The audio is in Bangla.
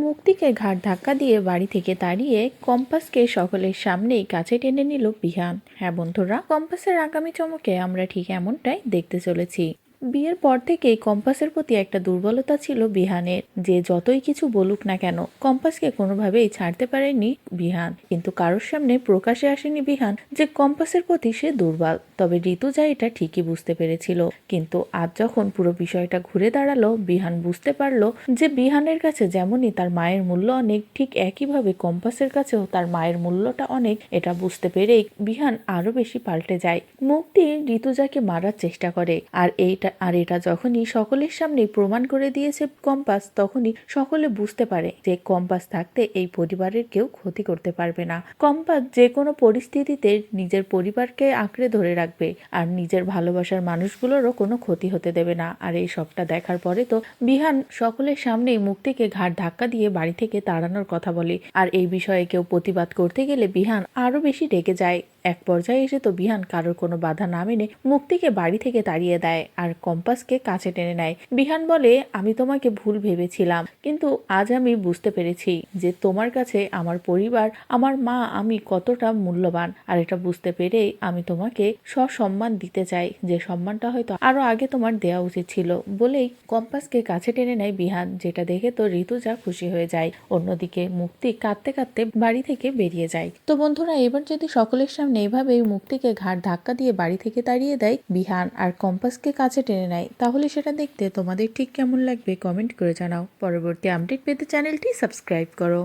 মুক্তিকে ঘাড় ধাক্কা দিয়ে বাড়ি থেকে তাড়িয়ে কম্পাসকে সকলের সামনেই কাছে টেনে নিল বিহান। হ্যাঁ বন্ধুরা, কম্পাসের আগামী চমকে আমরা ঠিক এমনটাই দেখতে চলেছি। বিয়ের পর থেকেই কম্পাসের প্রতি একটা দুর্বলতা ছিল বিহানের, যে যতই কিছু বলুক না কেন কম্পাসকে কোনোভাবেই ছাড়তে পারেনি বিহান। কিন্তু কারোর সামনে প্রকাশে আসেনি বিহান যে কম্পাসের প্রতি সে দুর্বল। তবে ঋতুজা এটা ঠিকই বুঝতে পেরেছিল। কিন্তু আজ যখন পুরো বিষয়টা ঘুরে দাঁড়ালো, বিহান বুঝতে পারলো যে বিহানের কাছে যেমনই তার মায়ের মূল্য অনেক, ঠিক একইভাবে কম্পাসের কাছেও তার মায়ের মূল্যটা অনেক। এটা বুঝতে পেরেই বিহান আরো বেশি পাল্টে যায়। মুক্তি ঋতুজাকে মারার চেষ্টা করে, আর এটা যখনই সকলের সামনে প্রমাণ করে দিয়েছে কম্পাস, তখনই সকলে বুঝতে পারে যে কম্পাস থাকতে এই পরিবারের কেউ ক্ষতি করতে পারবে না। কম্পাস যে কোনো পরিস্থিতিতে নিজের পরিবারকে আঁকড়ে ধরে রাখবে আর নিজের ভালোবাসার মানুষগুলোরও কোনো ক্ষতি হতে দেবে না। আর এই সবটা দেখার পরে তো বিহান সকলের সামনেই মুক্তিকে ঘাড় ধাক্কা দিয়ে বাড়ি থেকে তাড়ানোর কথা বলে। আর এই বিষয়ে কেউ প্রতিবাদ করতে গেলে বিহান আরো বেশি রেগে যায়। এক পর্যায়ে এসে তো বিহান কারোর কোনো বাধা না মেনে মুক্তিকে বাড়ি থেকে তাড়িয়ে দেয় আর কম্পাসকে কাছে টেনে নেয়। বিহান বলে, আমি তোমাকে ভুল ভেবেছিলাম, কিন্তু আজ আমি বুঝতে পেরেছি যে তোমার কাছে আমার পরিবার, আমার মা, আমি কতটা মূল্যবান। আর এটা বুঝতে পেরেই আমি তোমাকে সসম্মান দিতে চাই, যে সম্মানটা হয়তো আরো আগে তোমার দেওয়া উচিত ছিল। বলেই কম্পাসকে কাছে টেনে নেয় বিহান, যেটা দেখে তো ঋতুজা খুশি হয়ে যায়। অন্যদিকে মুক্তি কাঁদতে কাঁদতে বাড়ি থেকে বেরিয়ে যায়। তো বন্ধুরা, এবার যদি সকলের সামনে এইভাবেই মুক্তিকে ঘাড় ধাক্কা দিয়ে বাড়ি থেকে তাড়িয়ে দেয় বিহান আর কম্পাসকে কাছে টেনে নেয়, তাহলে সেটা দেখতে তোমাদের ঠিক কেমন লাগবে কমেন্ট করে জানাও। পরবর্তী আপডেট পেতে চ্যানেলটি সাবস্ক্রাইব করো।